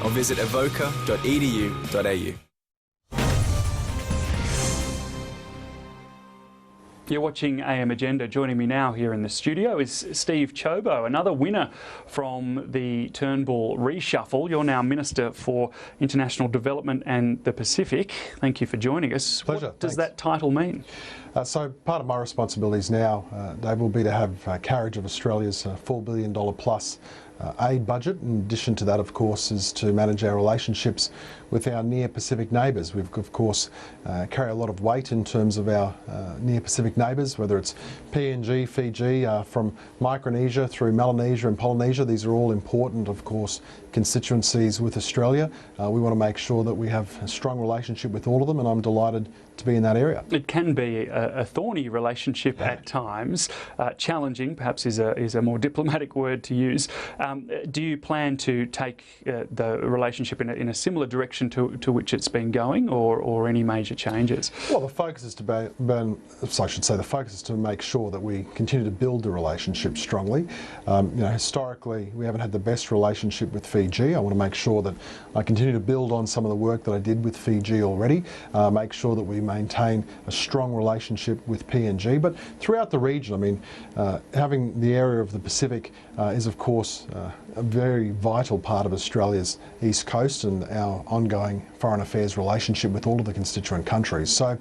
or visit evoca.edu.au. You're watching AM Agenda. Joining me now here in the studio is Steve Ciobo, another winner from the Turnbull reshuffle. You're now Minister for International Development and the Pacific. Thank you for joining us. Pleasure. What does that title mean? So part of my responsibilities now, Dave, will be to have carriage of Australia's $4 billion plus aid budget. In addition to that, of course, is to manage our relationships with our near Pacific neighbours. We've, of course, carry a lot of weight in terms of our near Pacific neighbours, whether it's PNG, Fiji, from Micronesia through Melanesia and Polynesia. These are all important, of course, constituencies with Australia. We want to make sure that we have a strong relationship with all of them, and I'm delighted to be in that area. It can be a thorny relationship at times. Challenging, perhaps, is a more diplomatic word to use. Do you plan to take the relationship in a similar direction to which it's been going, or any major changes? Well, the focus is the focus is to make sure that we continue to build the relationship strongly. Historically, we haven't had the best relationship with Fiji. I want to make sure that I continue to build on some of the work that I did with Fiji already. Make sure that we maintain a strong relationship with PNG, but throughout the region. I mean, having the area of the Pacific is, of course, a very vital part of Australia's east coast and our ongoing foreign affairs relationship with all of the constituent countries. So,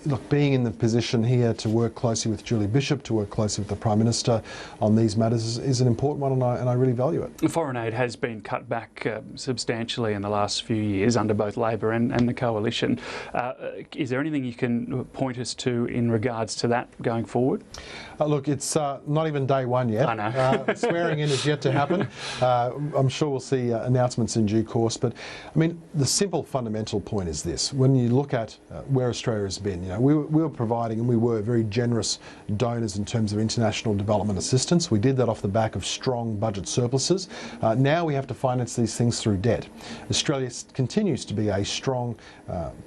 look, being in the position here to work closely with Julie Bishop, to work closely with the Prime Minister on these matters is an important one, and I really value it. Foreign aid has been cut back substantially in the last few years under both Labor and the Coalition. Is there anything you can point us to in regards to that going forward? Look, it's not even day one yet. I know. Swearing in is yet to happen. I'm sure we'll see announcements in due course. But, I mean, the simple fundamental point is this. When you look at where Australia has been, we were providing, and we were very generous donors in terms of international development assistance. We did that off the back of strong budget surpluses. Now we have to finance these things through debt. Australia continues to be a strong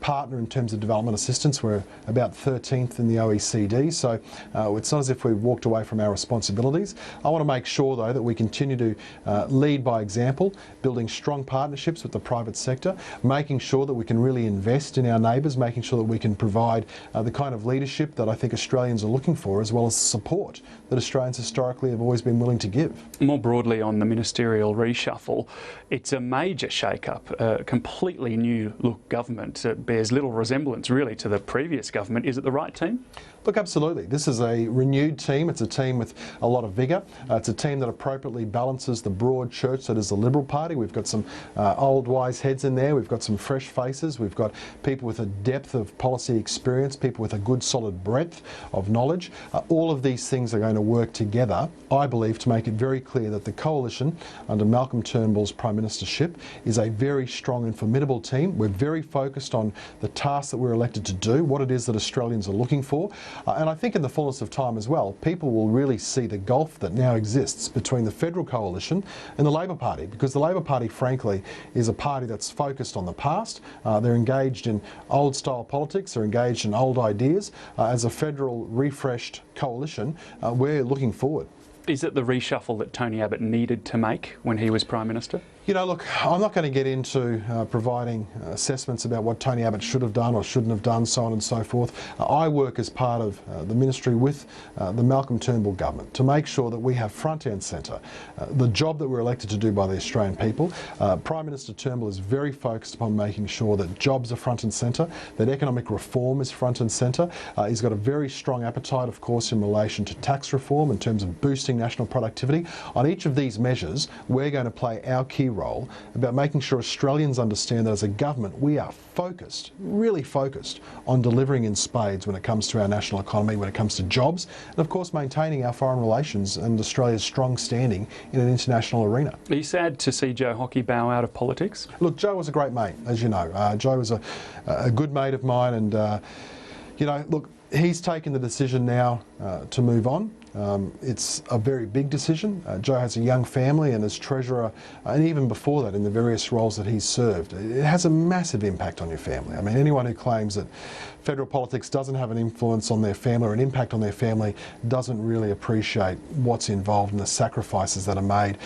partner in terms of development assistance. We're about 13th in the OECD, so it's not as if we've walked away from our responsibilities. I want to make sure, though, that we continue to lead by example, building strong partnerships with the private sector, making sure that we can really invest in our neighbours, making sure that we can provide the kind of leadership that I think Australians are looking for, as well as support that Australians historically have always been willing to give. More broadly on the ministerial reshuffle, it's a major shake-up, a completely new look government. It bears little resemblance really to the previous government. Is it the right team? Look, absolutely. This is a renewed team. It's a team with a lot of vigour. It's a team that appropriately balances the broad church that is the Liberal Party. We've got some old wise heads in there. We've got some fresh faces. We've got people with a depth of policy experience, people with a good solid breadth of knowledge. All of these things are going to work together, I believe, to make it very clear that the Coalition under Malcolm Turnbull's Prime Ministership is a very strong and formidable team. We're very focused on the tasks that we're elected to do, what it is that Australians are looking for. And I think in the fullness of time as well, people will really see the gulf that now exists between the Federal Coalition and the Labor Party, because the Labor Party, frankly, is a party that's focused on the past. They're engaged in old-style politics, they're engaged in old ideas. As a federal refreshed coalition, we're looking forward. Is it the reshuffle that Tony Abbott needed to make when he was Prime Minister? You know, look, I'm not going to get into providing assessments about what Tony Abbott should have done or shouldn't have done, so on and so forth. I work as part of the ministry with the Malcolm Turnbull government to make sure that we have front and centre the job that we're elected to do by the Australian people. Prime Minister Turnbull is very focused upon making sure that jobs are front and centre, that economic reform is front and centre. He's got a very strong appetite, of course, in relation to tax reform in terms of boosting national productivity. On each of these measures, we're going to play our key role about making sure Australians understand that as a government we are focused, really focused, on delivering in spades when it comes to our national economy, when it comes to jobs, and of course maintaining our foreign relations and Australia's strong standing in an international arena. Are you sad to see Joe Hockey bow out of politics? Look, Joe was a great mate, as you know. Joe was a good mate of mine, and you know, look, he's taken the decision now to move on. It's a very big decision. Joe has a young family, and as Treasurer, and even before that in the various roles that he's served, it has a massive impact on your family. I mean, anyone who claims that federal politics doesn't have an influence on their family or an impact on their family doesn't really appreciate what's involved in the sacrifices that are made.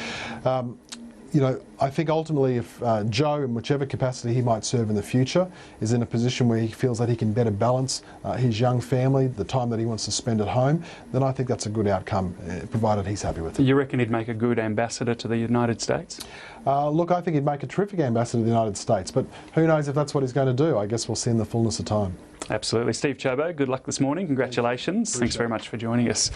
you know, I think ultimately if Joe, in whichever capacity he might serve in the future, is in a position where he feels that he can better balance his young family, the time that he wants to spend at home, then I think that's a good outcome, provided he's happy with it. You reckon he'd make a good ambassador to the United States? Look, I think he'd make a terrific ambassador to the United States, but who knows if that's what he's going to do. I guess we'll see in the fullness of time. Absolutely. Steve Chabot, good luck this morning. Congratulations. Thanks very much for joining us.